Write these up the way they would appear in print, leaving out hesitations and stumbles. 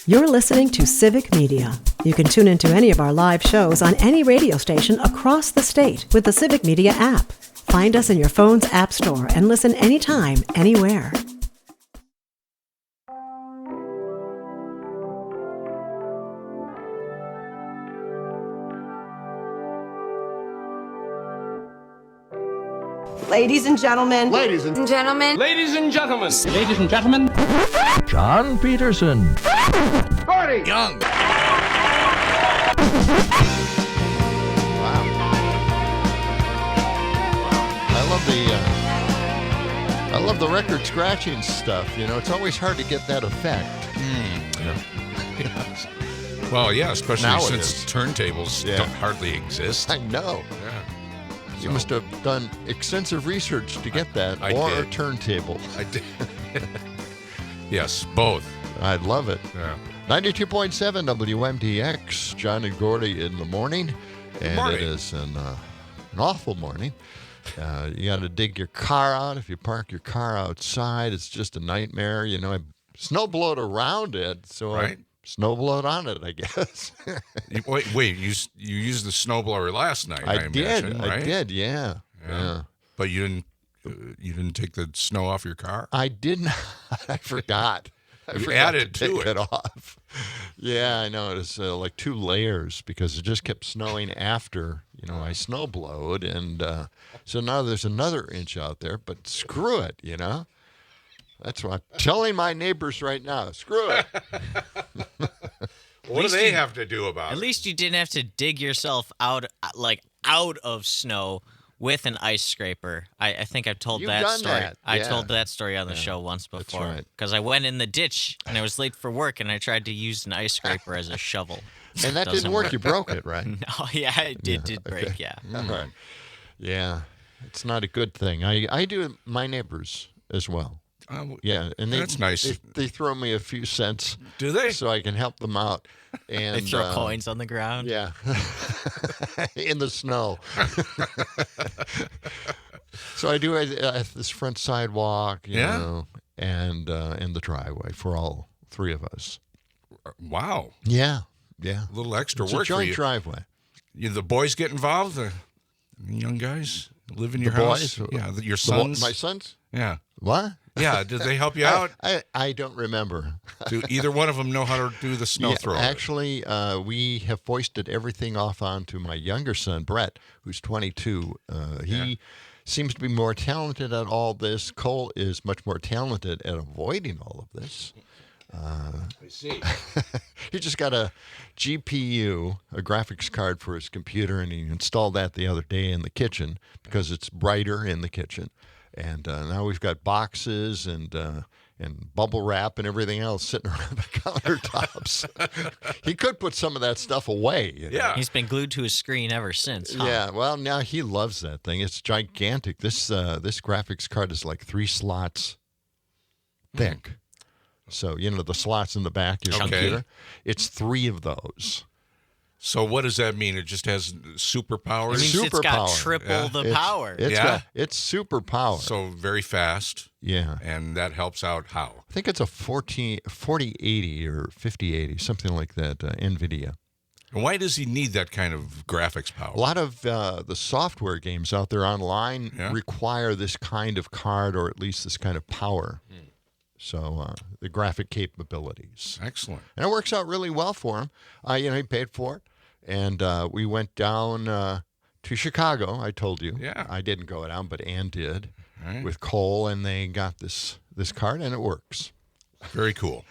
You're listening to Civic Media. You can tune into any of our live shows on any radio station across the state with the Civic Media app. Find us in your phone's app store and listen anytime, anywhere. Ladies and gentlemen. Ladies and gentlemen. Ladies and gentlemen. Ladies and gentlemen. John Peterson. Gordy. Young. Wow. I love the record scratching stuff. You know, it's always hard to get that effect. Yes. Well, yeah, especially Nowadays. since turntables don't hardly exist. I know. Yeah. You must have done extensive research to get that, I or did. a turntable. I did. Yes, both. I love it. Yeah. 92.7 WMDX, John and Gordy in the morning. And morning. It is an awful morning. You got to dig your car out. If you park your car outside, it's just a nightmare. You know, I snowblowed around it, so Right. I snowblowed on it, I guess. Wait, you used the snowblower last night, I imagine, right? I did, yeah. But you didn't take the snow off your car? I did not. I forgot. I forgot added to take to it. off. Yeah, I know. It was like 2 layers because it just kept snowing after, I snowblowed. And so now there's another inch out there, but screw it, That's what I'm telling my neighbors right now. Screw it. What do they have to do about At it? least you didn't have to dig yourself out of snow with an ice scraper. I think I've told You've that done story. that. I Yeah. told that story on the show once That's before. right. Because I went in the ditch and I was late for work and I tried to use an ice scraper as a shovel. And that Doesn't didn't work. You broke it, right? No, yeah, it did break, yeah. All right. Yeah. It's not a good thing. I do my neighbors as well. Yeah, and That's nice. They throw me a few cents. Do they? So I can help them out. And They throw coins on the ground. Yeah, in the snow. So I do at this front sidewalk, you know, and in the driveway for all 3 of us. Wow. Yeah. A little extra It's work a joint for you. driveway. The boys get involved? The young guys live in your house? Boys? Yeah, your sons? My sons? Yeah. What? Yeah, did they help you out? I don't remember. Do either one of them know how to do the snow thrower? Actually, we have foisted everything off onto my younger son, Brett, who's 22. He seems to be more talented at all this. Cole is much more talented at avoiding all of this. I see. He just got a GPU, a graphics card for his computer, and he installed that the other day in the kitchen because it's brighter in the kitchen. And now we've got boxes and bubble wrap and everything else sitting around the countertops. He could put some of that stuff away. Yeah. He's been glued to his screen ever since. Huh? Yeah, well, now he loves that thing. It's gigantic. This graphics card is like 3 slots thick. So, the slots in the back of your computer, it's 3 of those. So what does that mean? It just has superpowers? It means it's got Superpower. triple the power. It's super power. So very fast. Yeah. And that helps out how? I think it's a 4080 or 5080, something like that, NVIDIA. And why does he need that kind of graphics power? A lot of the software games out there online require this kind of card or at least this kind of power. So the graphic capabilities. Excellent. And it works out really well for him. He paid for it. And we went down to Chicago, I told you. Yeah. I didn't go down, but Ann did Right. with Cole, and they got this card, and it works. Very cool.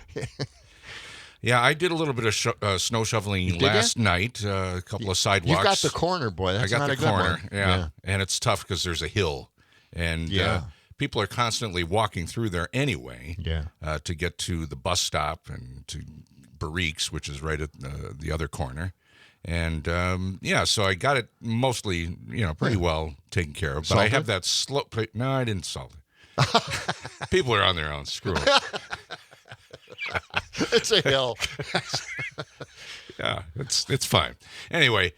Yeah, I did a little bit of snow shoveling last night, a couple of sidewalks. You got the corner, boy. That's I got not the a good corner, one. yeah. And it's tough because there's a hill. And people are constantly walking through there anyway to get to the bus stop and to Barrique's, which is right at the other corner. And, so I got it mostly, pretty well taken care of. But Salted? I have that slope. No, I didn't salt it. People are on their own. Screw it. It's a hill. Yeah. it's fine. Anyway,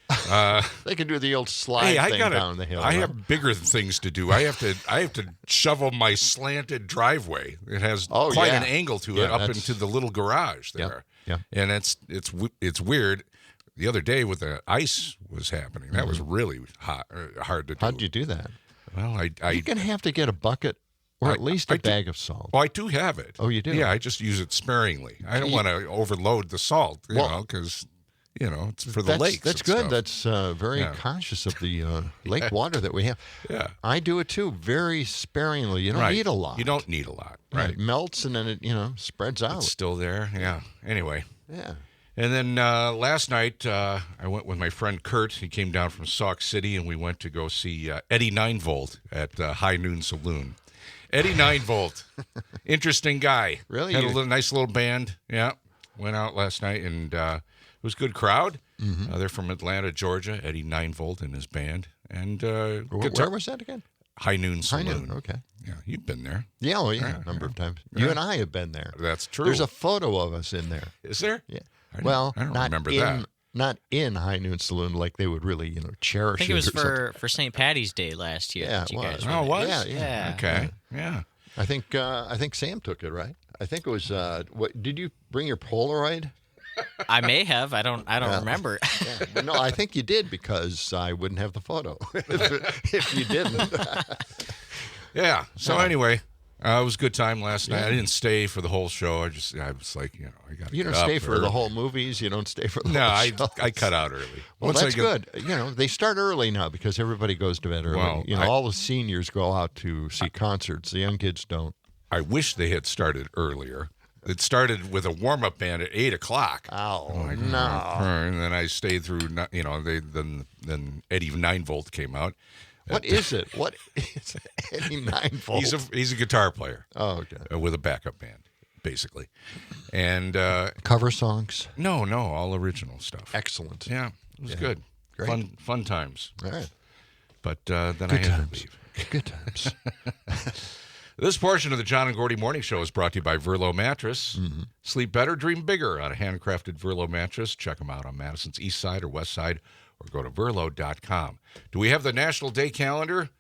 they can do the old slide thing down the hill. I have bigger things to do. I have to shovel my slanted driveway. It has quite an angle to it up into the little garage there. Yeah. And it's weird. The other day with the ice was happening. That was really hard to do. How'd you do that? Well, you're going to have to get a bucket or at least a bag of salt. Oh, I do have it. Oh, you do? Yeah, I just use it sparingly. I don't want to overload the salt, because, it's for the lakes. That's good. That's very conscious of the lake water that we have. Yeah. I do it too, very sparingly. You don't need a lot. You don't need a lot. Right. It melts and then it, spreads out. It's still there. Yeah. Anyway. Yeah. And then last night, I went with my friend Kurt. He came down from Sauk City, and we went to go see Eddie 9-Volt at High Noon Saloon. Eddie 9-Volt, interesting guy. Really? Had a nice little band. Yeah. Went out last night, and it was a good crowd. Mm-hmm. They're from Atlanta, Georgia. Eddie 9-Volt and his band. And where was that again? High Noon Saloon. High Noon, okay. Yeah, you've been there. Yeah, a number of times. You and I have been there. That's true. There's a photo of us in there. Is there? Yeah. I don't remember that. Not in High Noon Saloon like they would really, cherish it. I think it was for St. Patty's Day last year. Yeah, it was. Oh, it was? Yeah. Okay. Yeah. I think Sam took it, right? I think it was. What did you bring your Polaroid? I may have. I don't remember. Yeah. No, I think you did because I wouldn't have the photo if you didn't. Yeah. So anyway, it was a good time last night. I didn't stay for the whole show. I was like, I got. You don't stay for the whole movies. You don't stay for the whole shows. I cut out early. Well, that's good. They start early now because everybody goes to bed early. Well, all the seniors go out to see concerts. The young kids don't. I wish they had started earlier. It started with a warm-up band at 8:00. Oh, no! And then I stayed through. Then Eddie 9-Volt came out. What is it? What is Eddie 9-Volt? He's a guitar player. Oh, okay. With a backup band, basically, and cover songs. No, all original stuff. Excellent. Yeah, it was good. Great. Fun times. All right. But then I had to leave. Good times. This portion of the John and Gordy Morning Show is brought to you by Verlo Mattress. Mm-hmm. Sleep better, dream bigger on a handcrafted Verlo mattress. Check them out on Madison's East Side or West Side, or go to Verlo.com. Do we have the National Day calendar?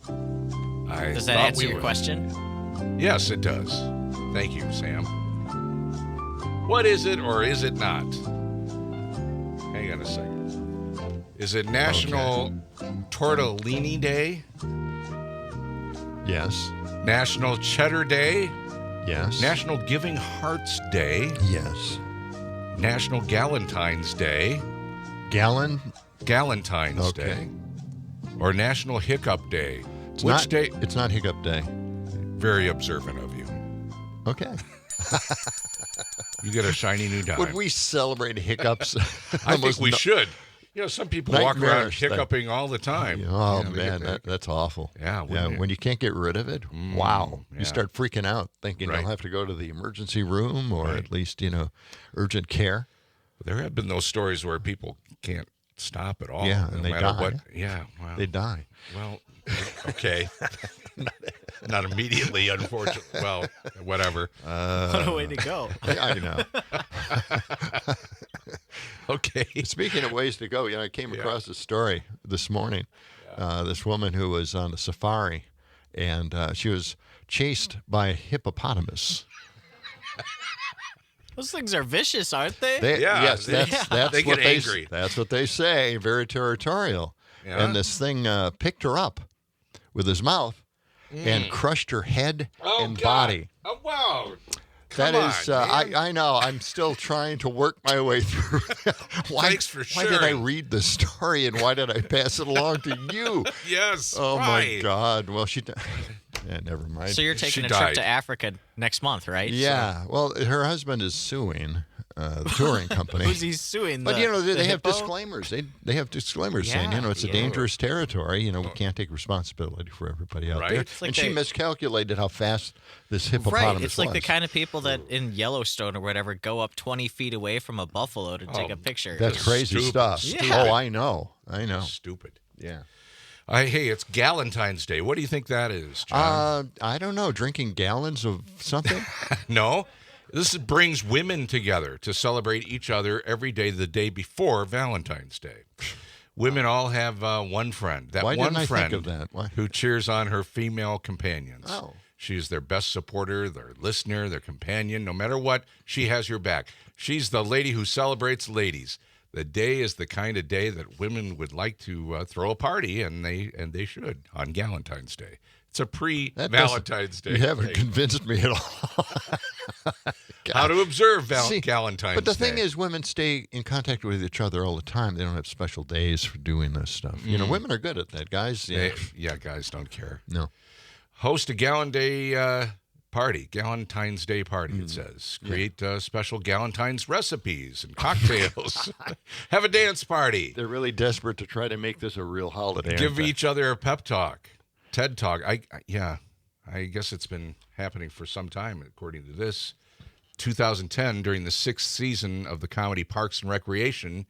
Does that answer your question? Yes, it does. Thank you, Sam. What is it or is it not? Hang on a second. Is it National Tortellini Day? Yes. National Cheddar Day? Yes. National Giving Hearts Day? Yes. National Galentine's Day? Galentine's Day? Or National Hiccup Day? Which day? It's not Hiccup Day. Very observant of you. Okay. You get a shiny new dime. Would we celebrate hiccups? I think we should. Some people walk around hiccuping all the time. Oh, man, that's awful. Yeah. When you can't get rid of it, wow. Yeah. You start freaking out, thinking you'll have to go to the emergency room or at least, urgent care. There have been those stories where people can't stop at all. Yeah, and they die. What. Yeah, well, they die. Well, okay. Not immediately, unfortunately. Well, whatever. What a way to go. Yeah, I know. Okay. Speaking of ways to go, I came across a story this morning. This woman who was on a safari, and she was chased by a hippopotamus. Those things are vicious, aren't they? Yes, that's they what get angry. That's what they say. Very territorial. Yeah. And this thing picked her up with his mouth and crushed her head and body. Oh, wow. That is, I know. I'm still trying to work my way through. Thanks for sharing. Why did I read the story and why did I pass it along to you? Yes. Oh, my God. Well, she... Yeah, never mind. So you're taking a trip to Africa next month, right? Yeah. Well, her husband is suing the touring company. Who's he suing? But, they have disclaimers. They have disclaimers saying, it's a dangerous territory. We can't take responsibility for everybody out there. Like and she miscalculated how fast this hippopotamus was. It's like the kind of people that in Yellowstone or whatever go up 20 feet away from a buffalo to take a picture. That's crazy stuff. Yeah. Oh, I know. Stupid. Yeah. Hey, it's Galentine's Day. What do you think that is, John? I don't know. Drinking gallons of something? No. This brings women together to celebrate each other every day the day before Valentine's Day. Women all have one friend. That Why one didn't I friend think of that? Why? who cheers on her female companions. Oh. She's their best supporter, their listener, their companion. No matter what, she has your back. She's the lady who celebrates ladies. The day is the kind of day that women would like to throw a party, and they should on Galentine's Day. It's a pre-Valentine's Day. You haven't thing. convinced me at all. How to observe See, Galentine's Day. But the thing is, women stay in contact with each other all the time. They don't have special days for doing this stuff. You know, women are good at that. Guys, guys don't care. No. Host a Galentine's Day party, it says. Create special Galentine's recipes and cocktails. Have a dance party. They're really desperate to try to make this a real holiday. Give each other a pep talk. TED Talk. I guess it's been happening for some time, according to this. 2010, during the 6th season of the comedy Parks and Recreation,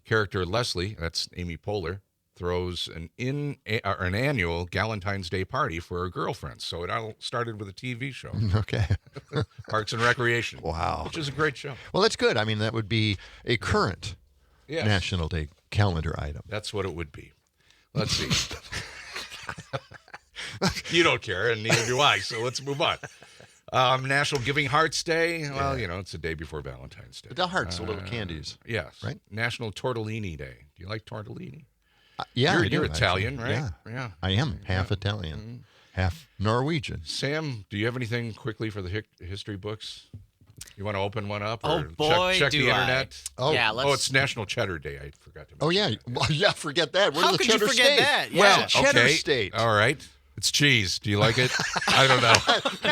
character Leslie, that's Amy Poehler, throws an annual Galentine's Day party for her girlfriends. So it all started with a TV show. Okay. Parks and Recreation. Wow. Which is a great show. Well, that's good. I mean, that would be a current Yes. National Day calendar item. That's what it would be. Let's see. You don't care, and neither do I, so let's move on. National Giving Hearts Day. Well, it's the day before Valentine's Day. The hearts, the little candies. Yes. Right? National Tortellini Day. Do you like tortellini? Yeah, You're I do, Italian, actually. right? Yeah. I am half Italian, half Norwegian. Sam, do you have anything quickly for the history books? You want to open one up? Oh, Or boy, check do the I. internet? Oh. Yeah, let's. It's National Cheddar Day. I forgot to mention. Oh, yeah. Well, yeah, forget that. We're How the could you cheddar forget state. that? Yeah. Well, Cheddar okay. state. All right. It's cheese. Do you like it? I don't know.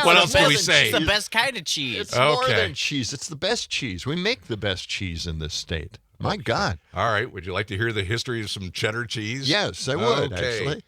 What else it's do we best- say? It's the best kind of cheese. It's more Okay. than cheese. It's the best cheese. We make the best cheese in this state. My God. All right. Would you like to hear the history of some cheddar cheese? Yes, I would, Okay. actually.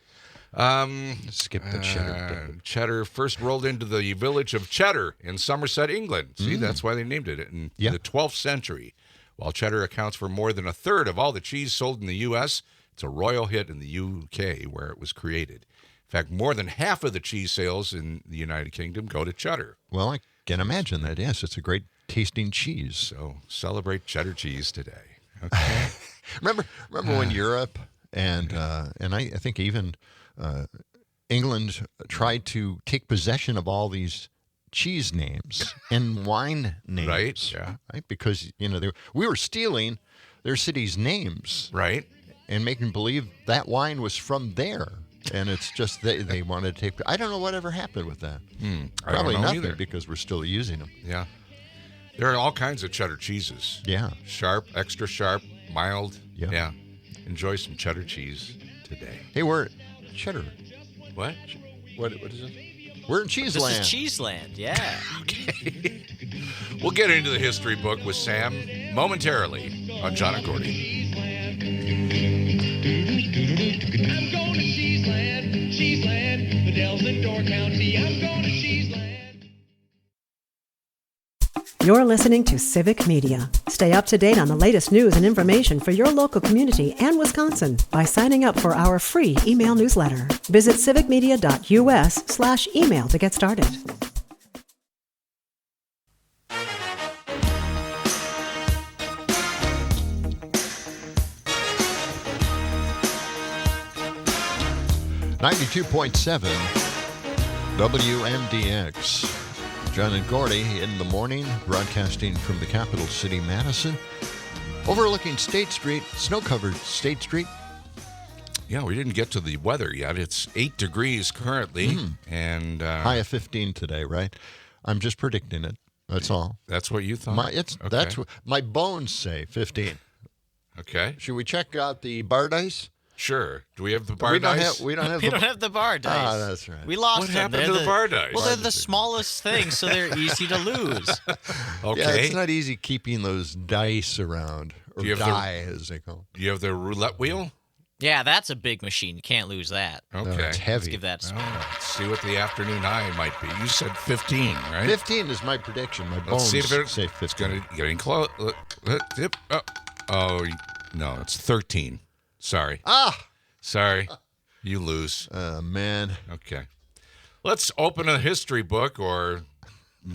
Skip the cheddar bit. Cheddar first rolled into the village of Cheddar in Somerset, England. See, that's why they named it in the 12th century. While cheddar accounts for more than a third of all the cheese sold in the U.S., it's a royal hit in the U.K. where it was created. In fact, more than half of the cheese sales in the United Kingdom go to cheddar. Well, I can imagine that. Yes, it's a great tasting cheese. So celebrate cheddar cheese today. Okay. Remember when Europe and I think even England tried to take possession of all these cheese names and wine names, Right, yeah. right? Because we were stealing their cities' names, Right. and making believe that wine was from there. And it's just they wanted to take. I don't know whatever happened with that. I Probably don't know nothing either. because we're still using them. Yeah. There are all kinds of cheddar cheeses. Yeah. Sharp, extra sharp, mild. Yeah. Yeah. Enjoy some cheddar cheese today. Hey, we're cheddar. What? What is it? We're in Cheese This Land. is Cheeseland, yeah. Okay. We'll get into the history book with Sam momentarily on John and Gordy. I'm going to Cheeseland, Cheeseland, the Dells in Door County. I'm going to Cheeseland. You're listening to Civic Media. Stay up to date on the latest news and information for your local community and Wisconsin by signing up for our free email newsletter. Visit civicmedia.us/email to get started. .7 WMDX. John and Gordy in the morning, broadcasting from the capital city, Madison, overlooking State Street, snow-covered State Street. Yeah, we didn't get to the weather yet. It's 8 degrees currently, and High of 15 today, right? I'm just predicting it. That's all. that's what you thought. That's what my bones say. 15. Okay, Should we check out the bar dice? sure. Do we have the bar we don't dice? have. We don't have. We the, don't have the bar dice. Ah, that's right. We lost What them. happened They're to the bar dice? Well, they're the smallest thing, so they're easy to lose. Okay. Yeah, it's not easy keeping those dice around, or Do you have die as they call. Do you have the roulette wheel? Yeah, that's a big machine. You can't lose that. Okay. No, it's heavy. Let's give that a spin. Let's see what the afternoon high might be. You said 15, right? 15 is my prediction. My Let's bones see if say 15. it's getting close. Oh, no, it's 13. Sorry. Sorry. You lose. Man. Okay. Let's open a history book or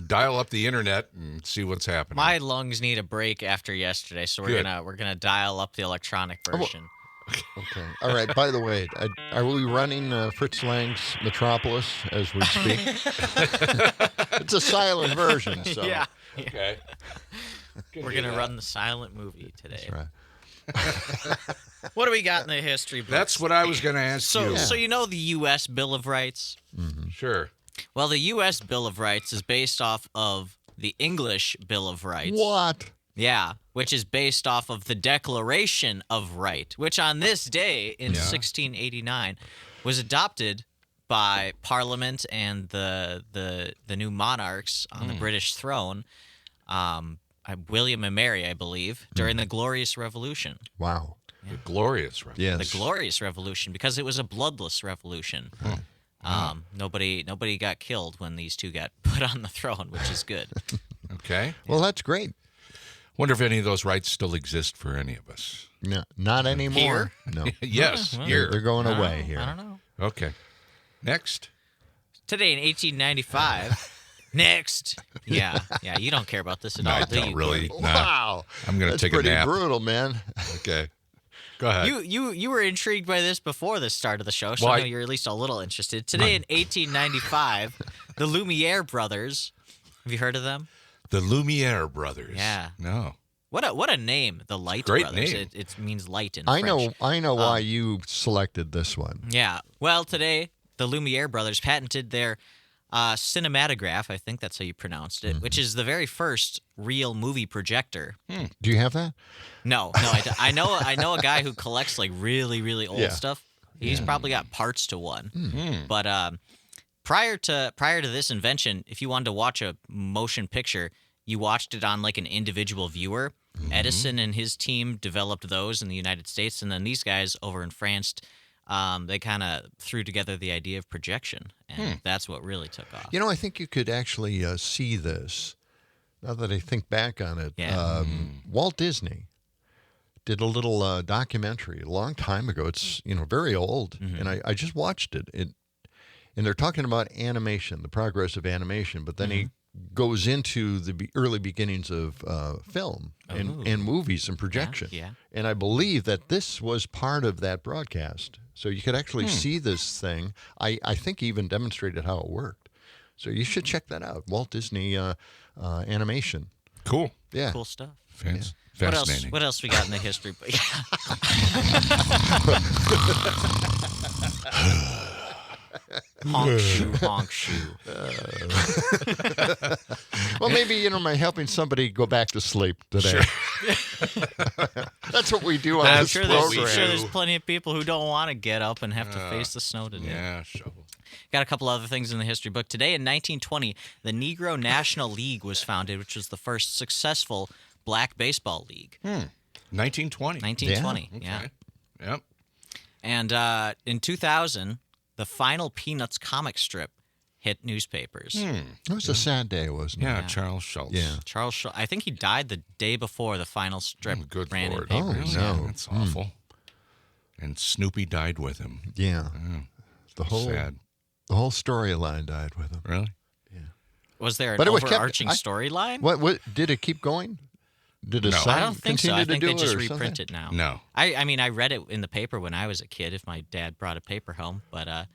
dial up the internet and see what's happening. My lungs need a break after yesterday, so we're gonna dial up the electronic version. Okay. All right. By the way, are we running Fritz Lang's Metropolis as we speak? It's a silent version. So. Yeah. Okay. We're gonna run the silent movie today. That's right. What do we got in the history books? That's what I was going to ask you. So you know the U.S. Bill of Rights? Mm-hmm. Sure. Well, the U.S. Bill of Rights is based off of the English Bill of Rights. What? Yeah, which is based off of the Declaration of Right, which on this day in 1689 was adopted by Parliament and the new monarchs on the British throne, William and Mary, I believe, during the Glorious Revolution. Wow. The Glorious Revolution. Yes. The Glorious Revolution, because it was a bloodless revolution. Nobody got killed when these two got put on the throne, which is good. Okay. Well, that's great. Wonder if any of those rights still exist for any of us. No, not anymore. No. Yes. Here. They're going away here. I don't know. Okay. Next. Today in 1895. Next. Yeah, you don't care about this at all, I do don't you? really. Gordy? Nah. Wow. I'm going to take a pretty nap. brutal, man. Okay. Go ahead. You were intrigued by this before the start of the show, so Well, I know you're at least a little interested. Today in 1895, the Lumiere brothers. Have you heard of them? The Lumiere brothers. Yeah. No. What a name, the Light Great brothers. name. It means light in I French. know why you selected this one. Yeah. Well, today the Lumiere brothers patented their cinematograph. I think that's how you pronounced it, which is the very first real movie projector. Do you have that? No, I know a guy who collects like really old stuff. He's probably got parts to one. But prior to this invention, if you wanted to watch a motion picture, you watched it on like an individual viewer. Edison and his team developed those in the United States, and then these guys over in France, they kind of threw together the idea of projection, and that's what really took off. You know, I think you could actually see this. Now that I think back on it, Walt Disney did a little documentary a long time ago. It's very old, and I just watched it. And they're talking about animation, the progress of animation, but then he goes into the early beginnings of film and movies and projection. Yeah. And I believe that this was part of that broadcast. So you could actually see this thing. I think he even demonstrated how it worked. So you should check that out. Walt Disney animation. Cool. Yeah. Cool stuff. Fascinating. What else we got in the history book? Honk shoe. Well, maybe, my helping somebody go back to sleep today. Sure. That's what we do on I'm this sure program. there's plenty of people who don't want to get up and have to face the snow today. Yeah, shovel. Got a couple other things in the history book. Today in 1920, the Negro National League was founded, which was the first successful black baseball league. 1920. 1920, yeah. Okay. Yep. And in 2000, the final Peanuts comic strip hit newspapers. It was a sad day, wasn't it? Yeah, Charles Schultz. Yeah. Charles Schultz, I think he died the day before the final strip Good ran Lord. in papers. Oh, no. That's awful. And Snoopy died with him. Yeah. The whole Sad. the whole storyline died with him. Really? Was there an But it was kept- overarching storyline? What did it keep going? Did a No. son I don't think so. continue I to think do they it just or reprint something? it now. No. I mean, I read it in the paper when I was a kid if my dad brought a paper home, but I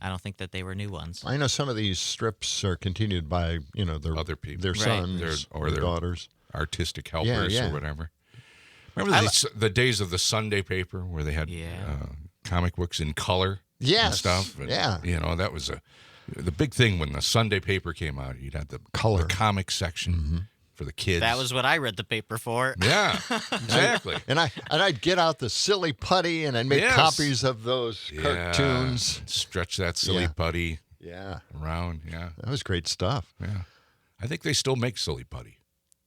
don't think that they were new ones. I know some of these strips are continued by their Other people. their Right. sons Or their daughters. Artistic helpers Yeah. or whatever. Remember the days of the Sunday paper where they had comic books in color and Yes. stuff? And, Yeah. that was the big thing when the Sunday paper came out. You'd have the Color. the comic section for the kids. That was what I read the paper for. Yeah, exactly. And I'd get out the silly putty and I'd make Yes. copies of those cartoons. Stretch that silly Yeah. putty Yeah. around. Yeah, That was great stuff. yeah. I think they still make silly putty.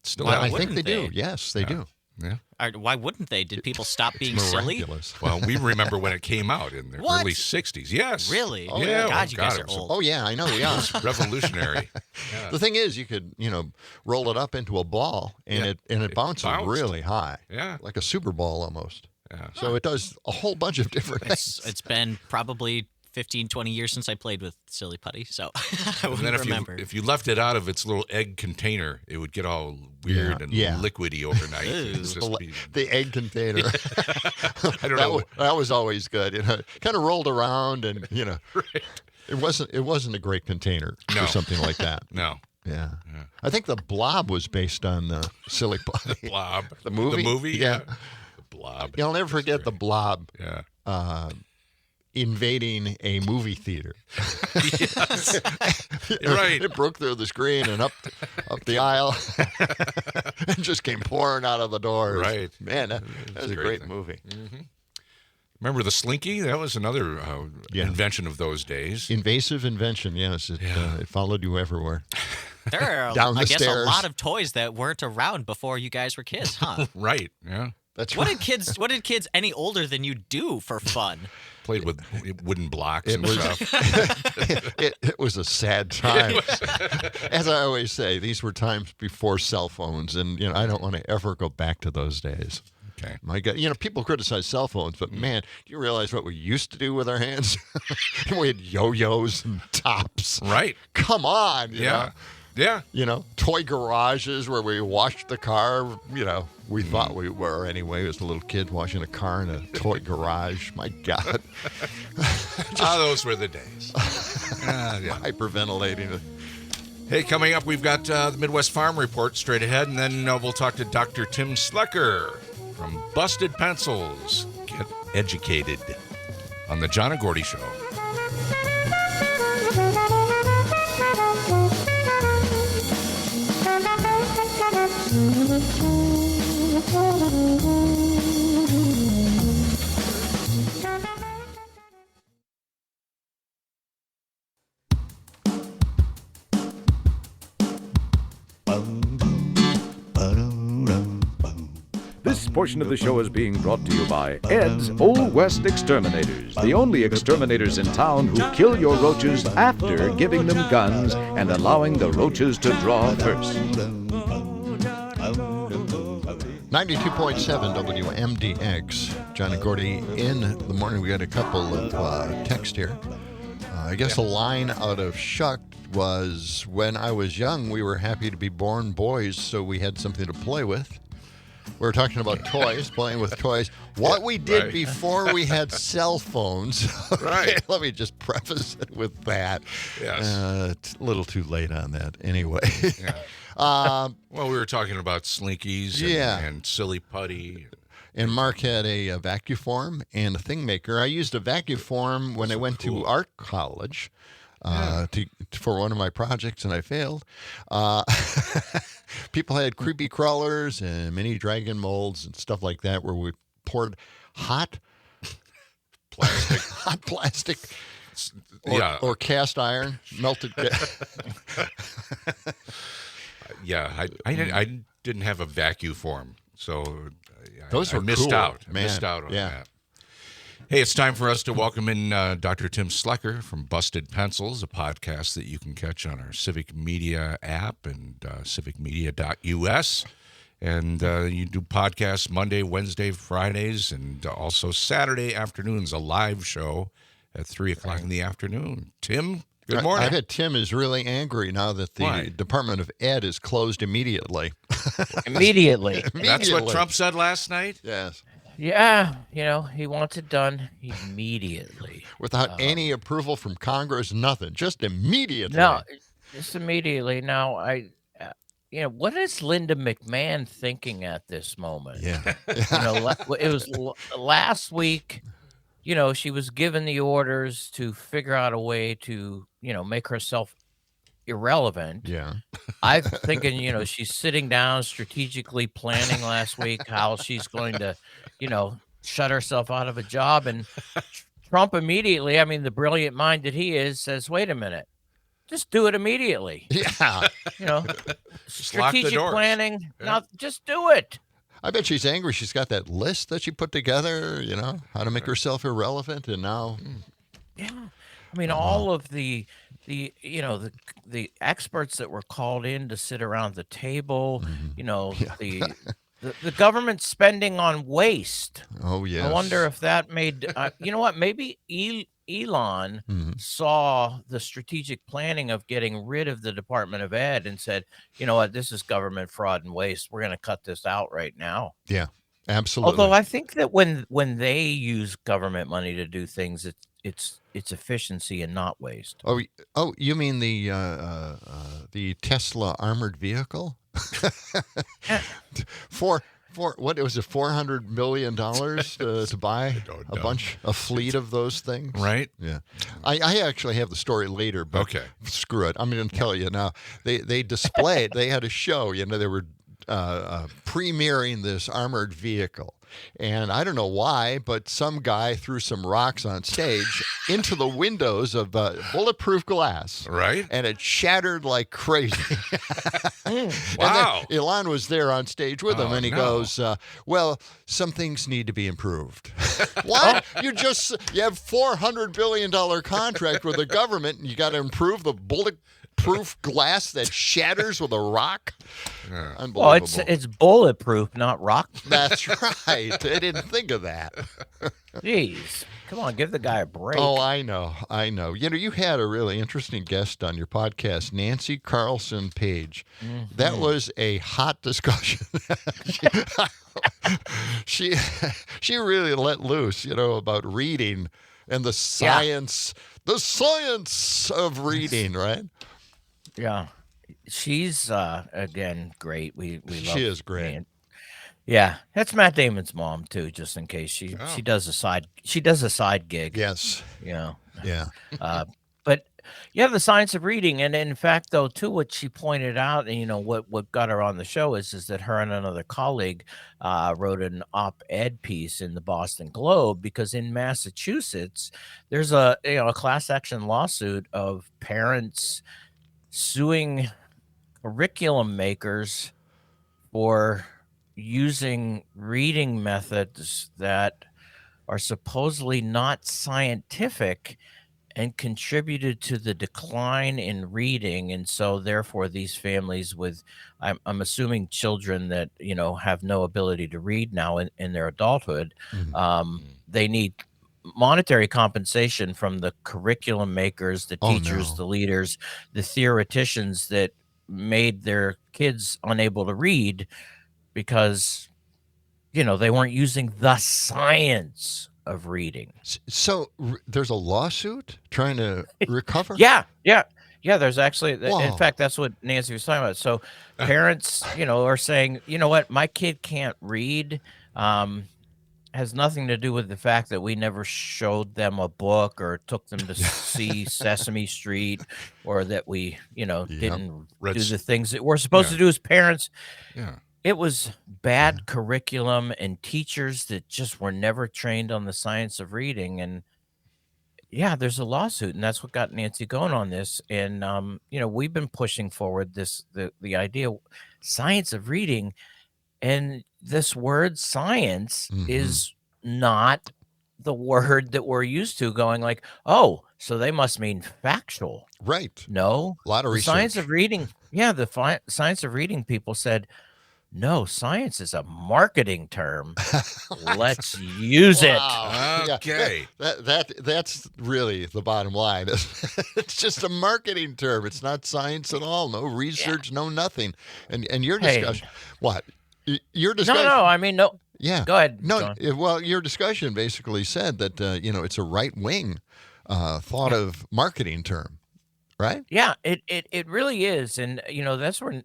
Still Why out I there. think they do. wouldn't they? Yes, they do. Yeah. Why wouldn't they? Did people stop being silly? Miraculous. Well, we remember when it came out in the What? early 60s. Yes. Really? Oh, yeah. God, you guys it are was old. Oh yeah, I know. Yeah. revolutionary. The thing is, you could roll it up into a ball and it bounces bounced. really high. Yeah. Like a super ball almost. Yeah. So it does a whole bunch of different things. It's been probably 15, 20 years since I played with silly putty, so I wouldn't and then remember. if you left it out of its little egg container, it would get all weird and liquidy overnight. The egg container. I don't know. That was always good. Kind of rolled around, and Right. it wasn't a great container for something like that. No. Yeah. I think the Blob was based on the silly putty. Blob. The movie? The movie? Yeah. The Blob. You'll never forget the Blob. Yeah. Invading a movie theater. Yes. You're right. It broke through the screen and up the aisle and just came pouring out of the doors. Right. Man, that was a great movie. Mm-hmm. Remember the Slinky? That was another invention of those days. Invasive invention, yes. It followed you everywhere. There are, I guess, a lot of toys that weren't around before you guys were kids, huh? Right, yeah. That's what right. did kids any older than you do for fun? Played with wooden blocks and stuff. It was a sad time. As I always say, these were times before cell phones, and I don't want to ever go back to those days. Okay. My God, people criticize cell phones, but man, do you realize what we used to do with our hands? We had yo-yos and tops. Right. Come on. Yeah. Toy garages where we washed the car. We thought we were anyway. As a little kid washing a car in a toy garage. My God. Those were the days. Hyperventilating. Hey, coming up, we've got the Midwest Farm Report straight ahead, and then we'll talk to Dr. Tim Slekar from Busted Pencils. Get educated on the John and Gordy Show. This portion of the show is being brought to you by Ed's Old West Exterminators, the only exterminators in town who kill your roaches after giving them guns and allowing the roaches to draw first. 92.7 WMDX. John and Gordy in the morning. We got a couple of texts here. I guess a line out of Shuck was, when I was young, we were happy to be born boys, so we had something to play with. We were talking about toys, playing with toys. What we did before we had cell phones. Right. Let me just preface it with that. Yes. It's a little too late on that anyway. Yeah. Well, we were talking about slinkies and silly putty. And Mark had a vacuform and a thing maker. I used a vacuform when I went to art college for one of my projects, and I failed. People had creepy crawlers and mini dragon molds and stuff like that, where we poured hot plastic or cast iron, melted. I didn't have a vacuform, so those I were missed cool, out. man. Missed out on that. Hey, it's time for us to welcome in Dr. Tim Slekar from Busted Pencils, a podcast that you can catch on our Civic Media app and civicmedia.us. And you do podcasts Monday, Wednesday, Fridays, and also Saturday afternoons, a live show at 3 o'clock in the afternoon. Tim, good morning. I bet Tim is really angry now that the Department of Ed is closed immediately. Immediately. That's what Trump said last night? Yes. Yeah, he wants it done immediately. Without any approval from Congress, nothing. Just immediately. No, just immediately. Now, what is Linda McMahon thinking at this moment? Yeah. It was last week, she was given the orders to figure out a way to, make herself irrelevant. Yeah. I'm thinking, she's sitting down strategically planning last week how she's going to, shut herself out of a job. And Trump immediately, the brilliant mind that he is, says, wait a minute, just do it immediately. Yeah. Strategic planning. Yeah. Now just do it. I bet she's angry. She's got that list that she put together, how to make herself irrelevant. And now. Yeah. All of the experts that were called in to sit around the table, the government spending on waste. Oh, yes. I wonder if that made, maybe Elon saw the strategic planning of getting rid of the Department of Ed and said, you know what, this is government fraud and waste. We're going to cut this out right now. Yeah, absolutely. Although I think that when they use government money to do things, it's efficiency and not waste. Oh, you mean the Tesla armored vehicle? For what was it, $400 million to buy a fleet of those things? Right. Yeah. I actually have the story later, but okay, screw it. I'm going to tell you now. They displayed. They had a show. You know, they were premiering this armored vehicle. And I don't know why, but some guy threw some rocks on stage into the windows of bulletproof glass. Right. And it shattered like crazy. Wow. And Elon was there on stage with him, and he goes, well, some things need to be improved. What? You have $400 billion contract with the government, and you got to improve the bulletproof glass that shatters with a rock? Unbelievable. Well, it's bulletproof, not rock. That's right. I didn't think of that. Jeez. Come on, give the guy a break. Oh, I know. You know, you had a really interesting guest on your podcast, Nancy Carlson Page. Mm-hmm. That was a hot discussion. she really let loose, you know, about reading and the science of reading, right? Yeah. She's again great. We love. She is great. Yeah, that's Matt Damon's mom too. Just in case she does a side gig. Yes. You know. Yeah. But you have the science of reading, and in fact, though, too, what she pointed out, and you know what got her on the show is that her and another colleague wrote an op-ed piece in the Boston Globe because in Massachusetts there's a class action lawsuit of parents suing curriculum makers for using reading methods that are supposedly not scientific and contributed to the decline in reading. And so therefore these families with, I'm assuming children that, you know, have no ability to read now in their adulthood, they need monetary compensation from the curriculum makers, the teachers, the leaders, the theoreticians that made their kids unable to read because, you know, they weren't using the science of reading. So there's a lawsuit trying to recover? Yeah. There's actually, in fact, that's what Nancy was talking about. So parents, you know, are saying, you know what, my kid can't read. Has nothing to do with the fact that we never showed them a book or took them to see Sesame Street, or that we, you know, didn't do the things that we're supposed to do as parents. Yeah. It was bad curriculum and teachers that just were never trained on the science of reading. And yeah, there's a lawsuit, and that's what got Nancy going on this. And, you know, we've been pushing forward the idea, science of reading. And this word science is not the word that we're used to, going like, oh, so they must mean factual. Right. No. A lot of research. Science of reading. Yeah, the science of reading people said, no, science is a marketing term. Let's use it. Okay. That's really the bottom line. It's just a marketing term. It's not science at all. No research, no nothing. And your discussion, what? Your discussion. No, I mean, no. Yeah. Go ahead. No, well, your discussion basically said that, you know, it's a right-wing thought of marketing term, right? Yeah, it really is. And, you know, that's where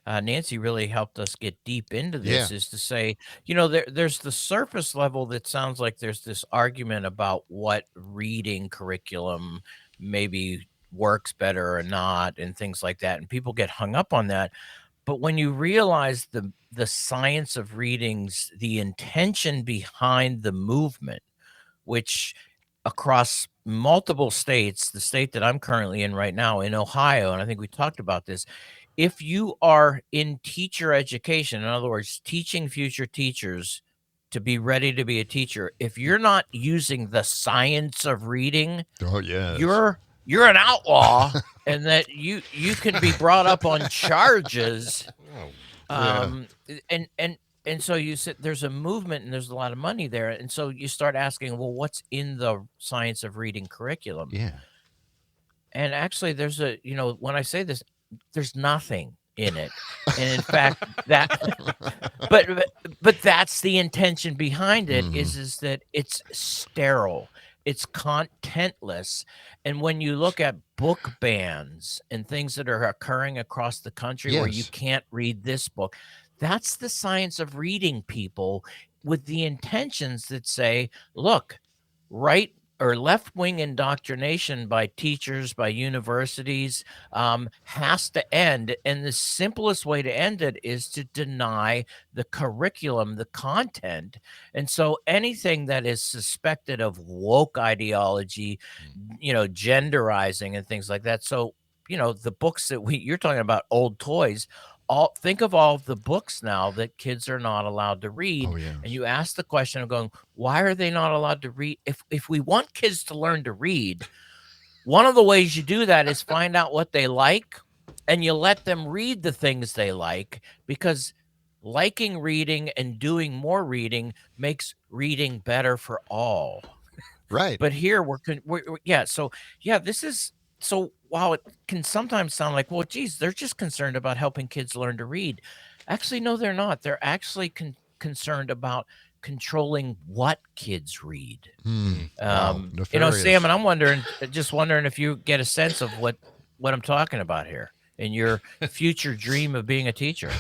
Nancy really helped us get deep into this, is to say, you know, there's the surface level that sounds like there's this argument about what reading curriculum maybe works better or not and things like that. And people get hung up on that. But when you realize the science of readings, the intention behind the movement, which across multiple states, the state that I'm currently in right now, in Ohio, and I think we talked about this, if you are in teacher education, in other words, teaching future teachers to be ready to be a teacher, if you're not using the science of reading, you're an outlaw, and that you can be brought up on charges. And And so you said there's a movement and there's a lot of money there. And so you start asking, well, what's in the science of reading curriculum? Yeah. And actually there's when I say this, there's nothing in it. And in fact, but that's the intention behind it is that it's sterile. It's contentless. And when you look at book bans and things that are occurring across the country where you can't read this book, that's the science of reading, people, with the intentions that say, look, right or left-wing indoctrination by teachers, by universities, has to end. And the simplest way to end it is to deny the curriculum, the content. And so anything that is suspected of woke ideology, genderizing and things like that. So, the books that you're talking about, old toys, think of all of the books now that kids are not allowed to read. And you ask the question of going, why are they not allowed to read? If we want kids to learn to read, one of the ways you do that is find out what they like, and you let them read the things they like, because liking reading and doing more reading makes reading better for all. Right. But here this is so. While it can sometimes sound like, well, geez, they're just concerned about helping kids learn to read. Actually, no, they're not. They're actually concerned about controlling what kids read. Sam, and I'm wondering if you get a sense of what I'm talking about here in your future dream of being a teacher.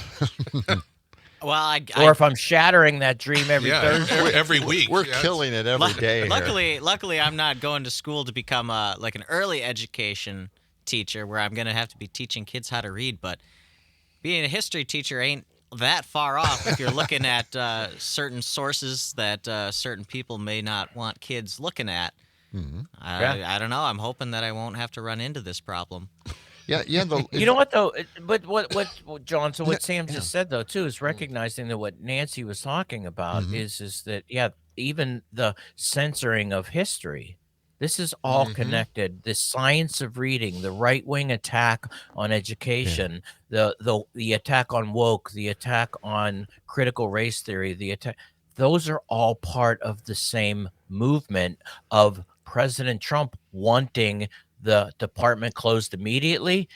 Well, or if I'm shattering that dream every Thursday, every week. We're killing it every day. Luckily, I'm not going to school to become like an early education teacher where I'm going to have to be teaching kids how to read. But being a history teacher ain't that far off if you're looking at certain sources that certain people may not want kids looking at. I don't know. I'm hoping that I won't have to run into this problem. Yeah. You know what though? But what John? So what Sam just said though too is recognizing that what Nancy was talking about is that even the censoring of history. This is all connected. The science of reading, the right-wing attack on education, the attack on woke, the attack on critical race theory, those are all part of the same movement of President Trump wanting the department closed immediately.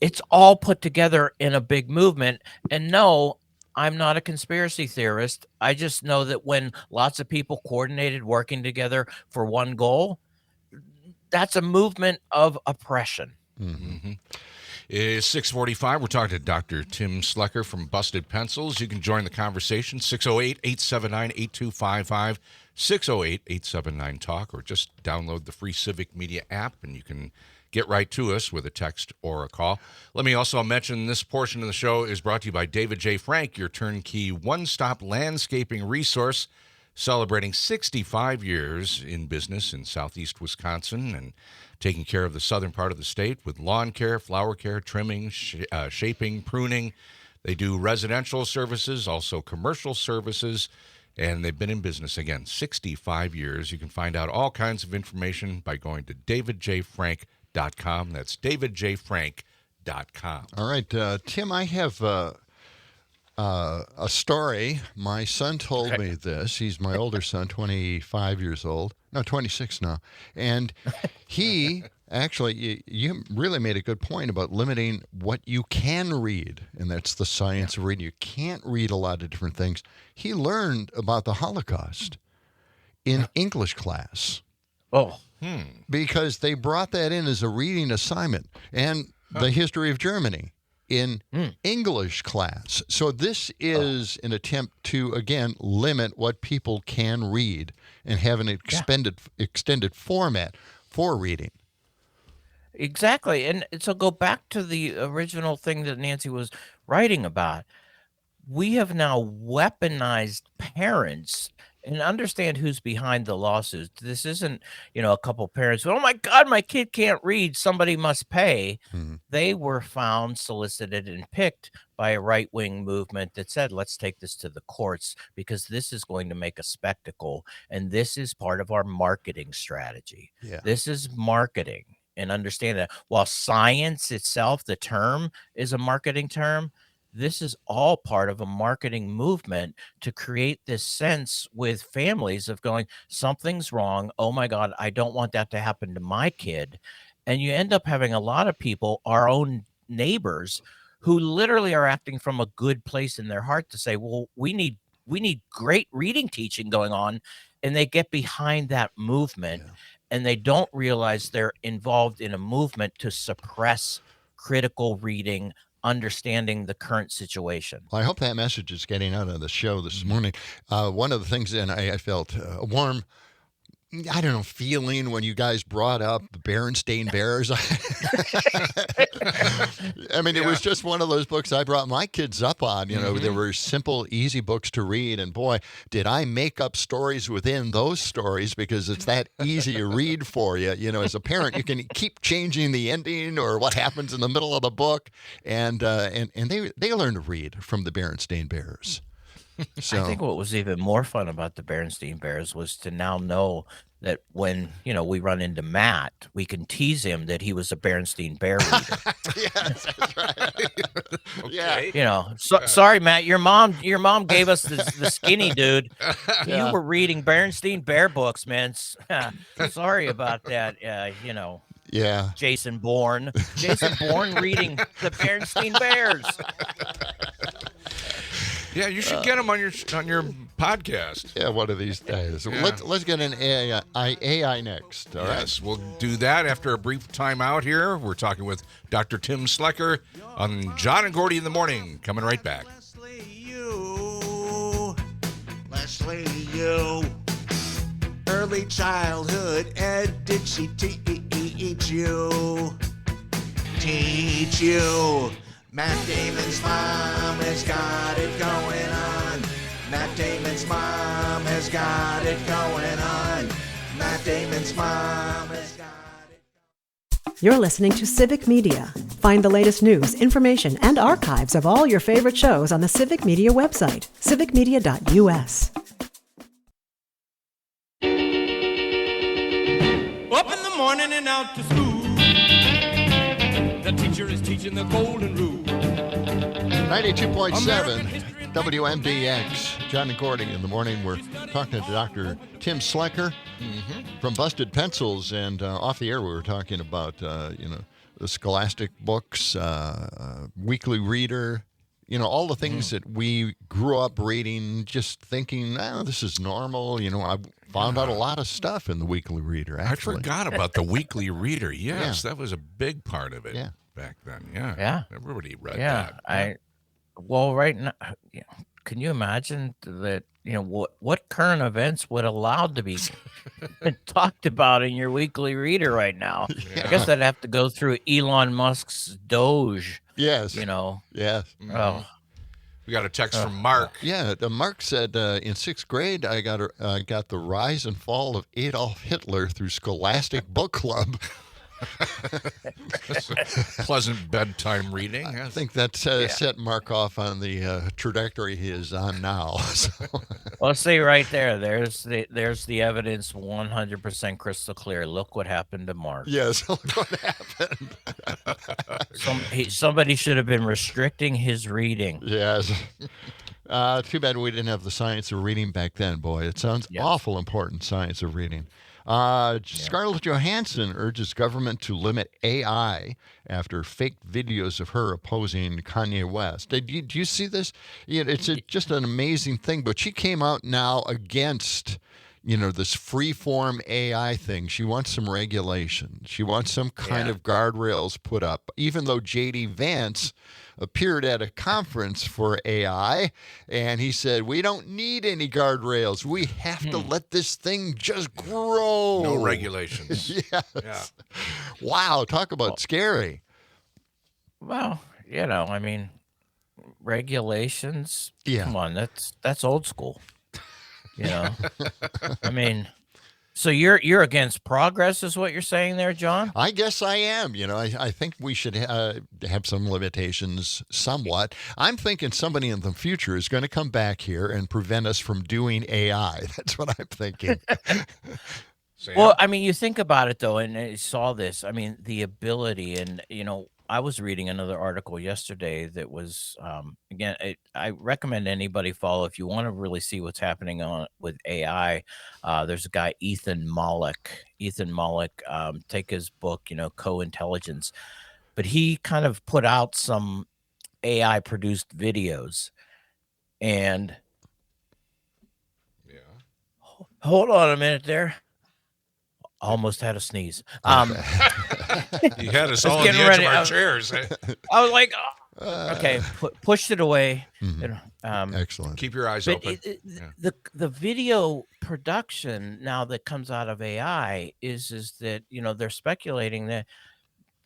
It's all put together in a big movement. And no, I'm not a conspiracy theorist. I just know that when lots of people coordinated working together for one goal, that's a movement of oppression. It's 6:45. We're talking to Dr. Tim Slekar from Busted Pencils. You can join the conversation, 608-879-8255, 608-879-TALK, or just download the free Civic Media app, and you can get right to us with a text or a call. Let me also mention this portion of the show is brought to you by David J. Frank, your turnkey one-stop landscaping resource, celebrating 65 years in business in southeast Wisconsin and taking care of the southern part of the state with lawn care, flower care, trimming, shaping, pruning. They do residential services, also commercial services, and they've been in business, again, 65 years. You can find out all kinds of information by going to davidjfrank.com. That's davidjfrank.com. All right, Tim, I have a story. My son told me this. He's my older son, 25 years old. No, 26 now. And he actually, you really made a good point about limiting what you can read, and that's the science of reading. You can't read a lot of different things. He learned about the Holocaust in English class. Because they brought that in as a reading assignment, and the history of Germany in English class. So this is an attempt to, again, limit what people can read and have an extended format for reading. Exactly. And so go back to the original thing that Nancy was writing about. We have now weaponized parents, and understand who's behind the lawsuits. This isn't, a couple parents, oh my God, my kid can't read, somebody must pay. They were found, solicited, and picked by a right-wing movement that said, let's take this to the courts because this is going to make a spectacle, and this is part of our marketing strategy. This is marketing, and understand that while science itself, the term, is a marketing term, this is all part of a marketing movement to create this sense with families of going, something's wrong. Oh my God, I don't want that to happen to my kid. And you end up having a lot of people, our own neighbors, who literally are acting from a good place in their heart to say, well, we need great reading teaching going on. And they get behind that movement, and they don't realize they're involved in a movement to suppress critical reading, understanding the current situation. Well, I hope that message is getting out of the show this morning. One of the things, and I felt a warm, I don't know, feeling when you guys brought up the Berenstain Bears. I mean, it was just one of those books I brought my kids up on. You know, there were simple, easy books to read. And boy, did I make up stories within those stories because it's that easy to read for you. You know, as a parent, you can keep changing the ending or what happens in the middle of the book. And they learn to read from the Berenstain Bears. So, I think what was even more fun about the Berenstain Bears was to now know that when, we run into Matt, we can tease him that he was a Berenstain Bear reader. Yes, that's right. Okay. Yeah. Sorry, Matt, your mom gave us the skinny dude. Yeah. You were reading Berenstain Bear books, man. Sorry about that. Yeah. Jason Bourne reading the Berenstain Bears. Yeah, you should get them on your podcast. Yeah, one of these days. Yeah. Let's get an AI next. All right. Yes, we'll do that after a brief time out here. We're talking with Dr. Tim Slekar on John and Gordy in the Morning. Coming right back. Leslie, you. Early childhood ed, did she teach you? Teach you. Matt Damon's mom has got it going on. Matt Damon's mom has got it going on. Matt Damon's mom has got it. You're listening to Civic Media. Find the latest news, information, and archives of all your favorite shows on the Civic Media website, civicmedia.us. Up in the morning and out to school. The teacher is teaching the golden rule. 92.7 WMDX. John and Gordy in the morning. We're talking to Dr. Tim Slekar from Busted Pencils, and off the air we were talking about the Scholastic books, Weekly Reader, all the things that we grew up reading, just thinking, this is normal. I found out a lot of stuff in the Weekly Reader, actually. I forgot about the Weekly Reader. Yes, that was a big part of it back then. Yeah. Everybody read that. Right now, can you imagine that, what current events would allow to be talked about in your Weekly Reader right now? I guess I'd have to go through Elon Musk's Doge. Yes. Yes. Oh. We got a text from Mark. Yeah, Mark said in 6th grade I got the rise and fall of Adolf Hitler through Scholastic Book Club. Pleasant bedtime reading. I think that set Mark off on the trajectory he is on now. So. Well, see right there. There's the evidence, 100% crystal clear. Look what happened to Mark. Yes, look what happened. Somebody should have been restricting his reading. Yes. Too bad we didn't have the science of reading back then, boy. It sounds awful important, science of reading. Scarlett Johansson urges government to limit AI after fake videos of her opposing Kanye West. Do you see this? It's just an amazing thing. But she came out now against, this free-form AI thing. She wants some regulation. She wants some kind of guardrails put up, even though J.D. Vance appeared at a conference for AI, and he said, we don't need any guardrails. We have to let this thing just grow. No regulations. Yes. Yeah. Wow, talk about scary. Well, regulations. Yeah. Come on, that's old school. So you're against progress, is what you're saying there, John? I guess I am. I think we should have some limitations somewhat. I'm thinking somebody in the future is going to come back here and prevent us from doing AI. That's what I'm thinking. Well, you think about it, though, and I saw this. The ability, and, I was reading another article yesterday that was, again, I recommend anybody follow if you want to really see what's happening with AI. There's a guy, Ethan Mollick. Take his book, Co-Intelligence. But he kind of put out some AI produced videos, and hold on a minute there. Almost had a sneeze. You had us all on the edge of our chairs. I was like, okay, pushed it away. Excellent. Keep your eyes open. The video production now that comes out of AI is that, they're speculating that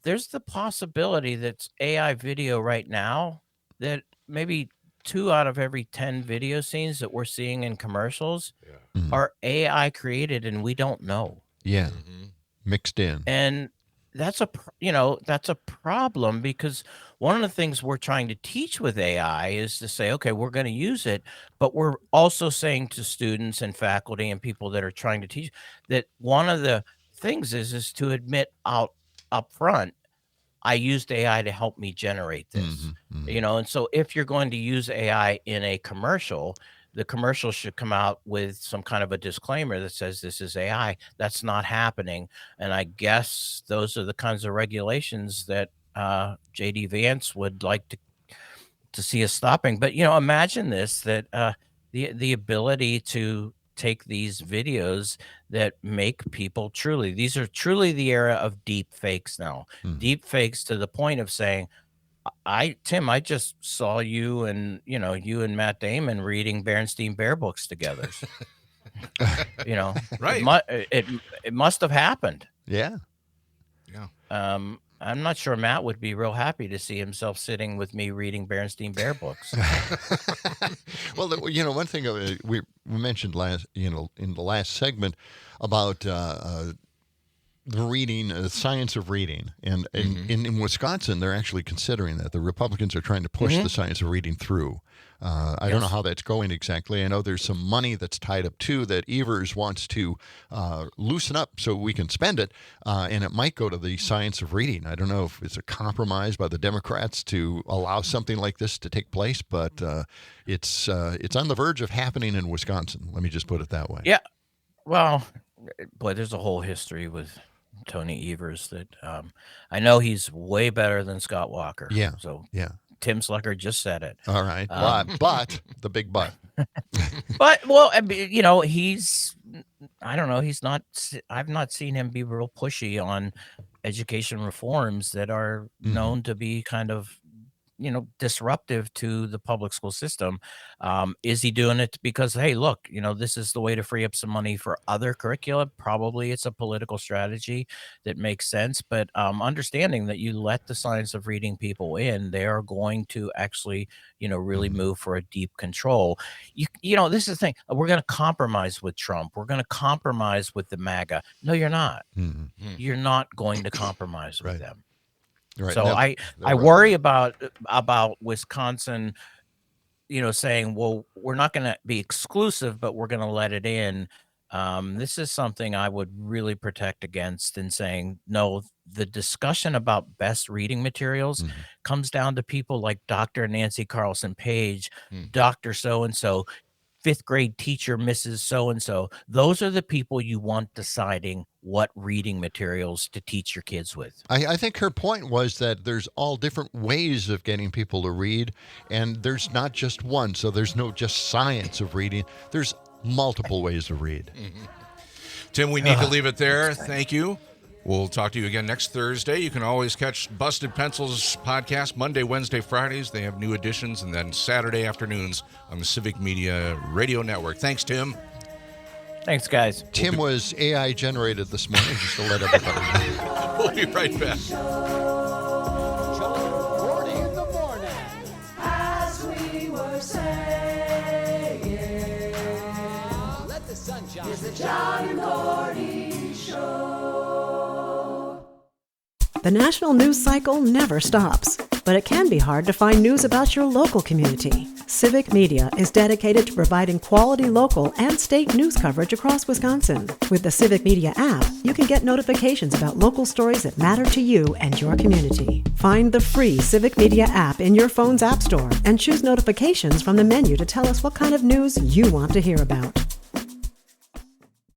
there's the possibility that AI video right now that maybe 2 out of every 10 video scenes that we're seeing in commercials are AI created and we don't know. Yeah. Mixed in. And that's a problem, because one of the things we're trying to teach with AI is to say, okay, we're going to use it, but we're also saying to students and faculty and people that are trying to teach that one of the things is to admit up front, I used AI to help me generate this, and so if you're going to use AI in a commercial, the commercial should come out with some kind of a disclaimer that says this is AI. That's not happening. And I guess those are the kinds of regulations that J.D. Vance would like to see us stopping. But, imagine this, that the ability to take these videos that make people these are truly the era of deep fakes now. Deep fakes to the point of saying, Tim, I just saw you and Matt Damon reading Berenstain Bear books together. Right. It must have happened. Yeah. I'm not sure Matt would be real happy to see himself sitting with me reading Berenstain Bear books. Well, one thing we mentioned in the last segment about the reading, the science of reading. And in Wisconsin, they're actually considering that. The Republicans are trying to push the science of reading through. I don't know how that's going exactly. I know there's some money that's tied up, too, that Evers wants to loosen up so we can spend it, and it might go to the science of reading. I don't know if it's a compromise by the Democrats to allow something like this to take place, but it's on the verge of happening in Wisconsin. Let me just put it that way. Yeah. Well, boy, there's a whole history with Tony Evers that I know he's way better than Scott Walker. Yeah. So Tim Slekar just said it. All right. But the big but. But, well, he's, I don't know, I've not seen him be real pushy on education reforms that are known to be kind of, disruptive to the public school system. Is he doing it because, hey, look, this is the way to free up some money for other curricula? Probably it's a political strategy that makes sense, but understanding that you let the science of reading people in, they are going to actually, really move for a deep control. This is the thing. We're going to compromise with Trump. We're going to compromise with the MAGA. No, you're not. You're not going to compromise with them. Right. So I worry about Wisconsin, saying, well, we're not going to be exclusive, but we're going to let it in. This is something I would really protect against, and saying, no, the discussion about best reading materials comes down to people like Dr. Nancy Carlson Page, Dr. So-and-so, 5th grade teacher, Mrs. So-and-so. Those are the people you want deciding what reading materials to teach your kids with. I think her point was that there's all different ways of getting people to read, and there's not just one. So there's no just science of reading. There's multiple ways to read. Tim, we need to leave it there. Thank you. We'll talk to you again next Thursday. You can always catch Busted Pencils podcast Monday, Wednesday, Fridays. They have new editions, and then Saturday afternoons on the Civic Media Radio Network. Thanks, Tim. Thanks, guys. Tim was AI generated this morning, just to let everybody know. We'll be right back. Gordy in the morning. As we were saying, let the sun shine. It's the John and Gordy Show. The national news cycle never stops, but but it can be hard to find news about your local community. Civic Media is dedicated to providing quality local and state news coverage across Wisconsin. With the Civic Media app, you can get notifications about local stories that matter to you and your community. Find the free Civic Media app in your phone's app store and choose notifications from the menu to tell us what kind of news you want to hear about.